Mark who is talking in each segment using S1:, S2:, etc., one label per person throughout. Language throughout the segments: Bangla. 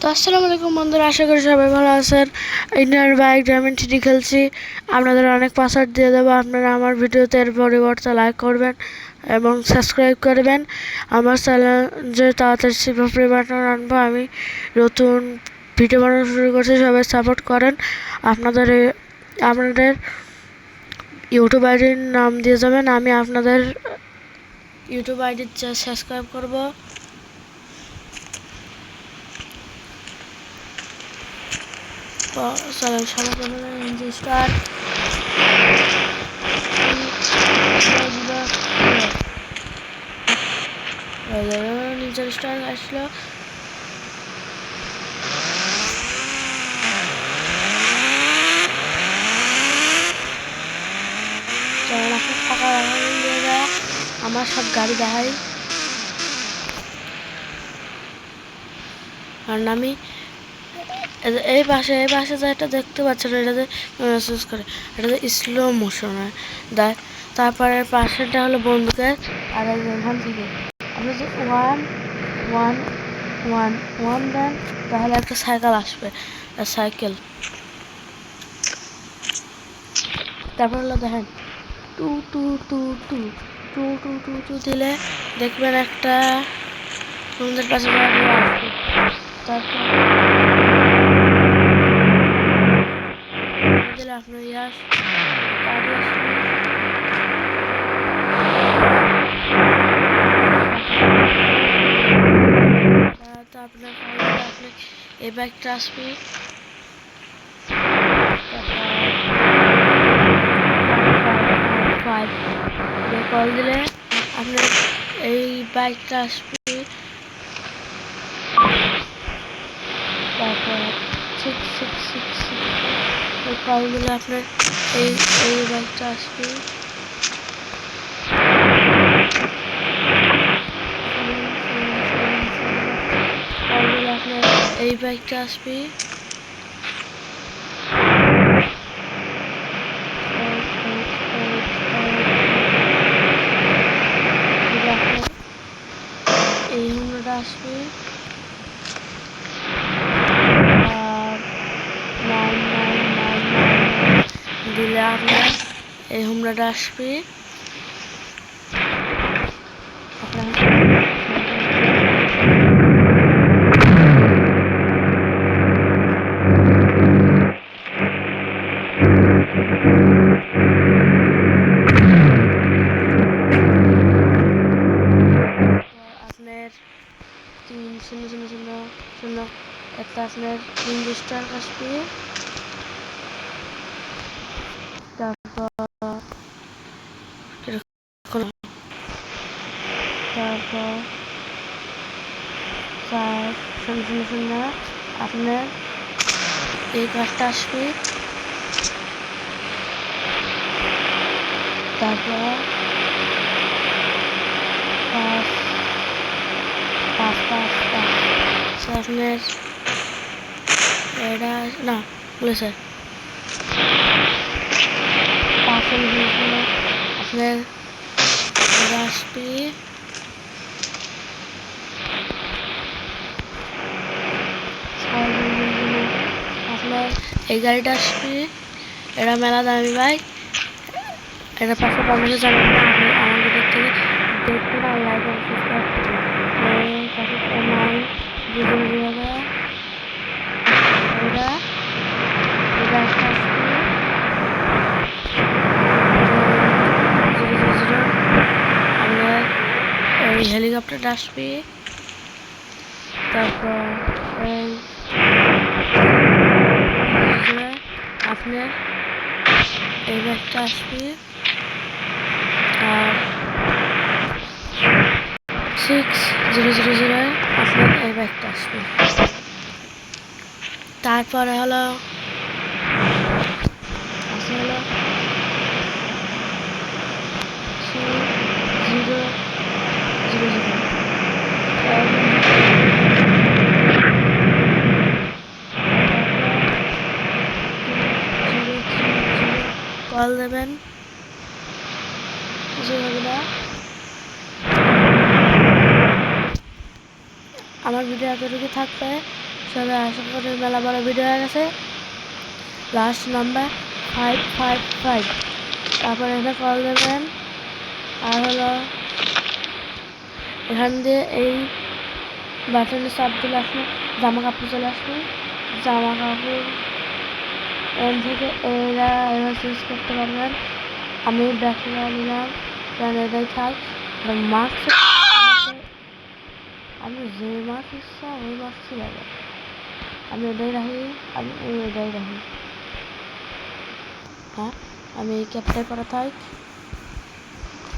S1: তো আসসালামু আলাইকুম বন্ধুরা, আশা করি সবাই ভালো আছেন। ইন্ডিয়ান বাইক ডায়মন্ড থ্রি খেলছি। আপনাদের অনেক পাসওয়ার্ড দিয়ে দেবো। আপনারা আমার ভিডিওতে এর পরিবর্তে লাইক করবেন এবং সাবস্ক্রাইব করবেন। আমার চ্যালেঞ্জে তাড়াতাড়ি সিপাফ্রি বাটন আনবো। আমি নতুন ভিডিও বানানো শুরু করছি, সবাই সাপোর্ট করেন। আপনাদের ইউটিউব আইডির নাম দিয়ে যাবেন, আমি আপনাদের ইউটিউব আইডি সাবস্ক্রাইব করবো। তো চলো সবাই ইঞ্জিন স্টার্ট। নিজের স্টার আসলো। আমার সব গাড়ি দেখাই, কারণ আমি এই পাশে যেটা দেখতে পাচ্ছেন এটাতে মেসেজ করে, এটাতে স্লো মোশন হয়। তারপরে পাশেরটা হলো বন্দুকের, আর এখান থেকে আপনি যে one one one one then তাহলে একটা সাইকেল আসবে, সাইকেল। তারপর হলো দেখেন two two two two two two two two দিলে দেখবেন একটা সমুদ্রের পাশে আসবে। তারপর দিলে আপনার ইয়াস আপনার আপনি এই বাইকটা আসবে। কল দিলে আপনার এই বাইকটা আসবে। তারপর কল দিলে আপনার এই বাইকটা আসবে। কল দিলে আপনার এই বাইকটা আসবে। এই হুমড়াটা আসবে। দিলে আপনার এই হুমড়াটা আসবে। আপনার 3-0-0-0 একটা আপনার ইনভেস্টার আসবে। তারপর 4-0-0 আপনার এই কাজটা আসবে। তারপর 5-5-5 আপনার এটা না বলেছে 5-0 আপনার এটা আসবে। আপনার এই গাড়িটা আসবে। এটা মেলা দামি বাইক, এটা 550 জানেন না। আপনি আমার ভিতর থেকে দেখবেন আর লাইক আর সাবস্ক্রাইব করবেন। এই হেলিকপ্টারটা আসবে। তারপর আপনার এই ব্যাগটা আসবে। আর 6-0-0 আপনার এই ব্যাগটা আসবে। তারপরে হলো কল দেবেন, কিছু হবে না। আমার ভিডিও এতটুকু থাকবে। সবাই আশা করি মেলা বড় ভিডিও হয়ে গেছে। লাস্ট নাম্বার 555, তারপরে এখানে কল দেবেন। আর হলো এখান দিয়ে এই বাটনে চাপ দিলে আসলে জামা কাপড় চলে আসবে। জামা কাপড় এখান থেকে এরা চুজ করতে পারবেন। আমি ব্যাকগ্রাউন্ড নিলাম, কারণ এটাই থাক। মাস্ক আমি যে মাস্ক ইচ্ছা ওই মাস্কই লাগে, আমি এটাই রাখি, আমি এটাই রাখি। হ্যাঁ, আমি এই ক্যাপটাই করা থাক।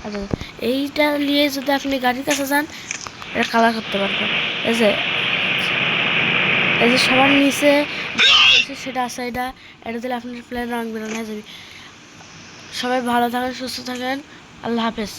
S1: আচ্ছা, এইটা নিয়ে যদি আপনি গাড়ির কাছে যান, এটা কালার করতে পারবেন। এই যে সবার নিচে সেটা আছে, এটা দিলে আপনার প্লেন রং বেরোনো হয়ে যাবে। সবাই ভালো থাকেন, সুস্থ থাকেন, আল্লাহ হাফেজ।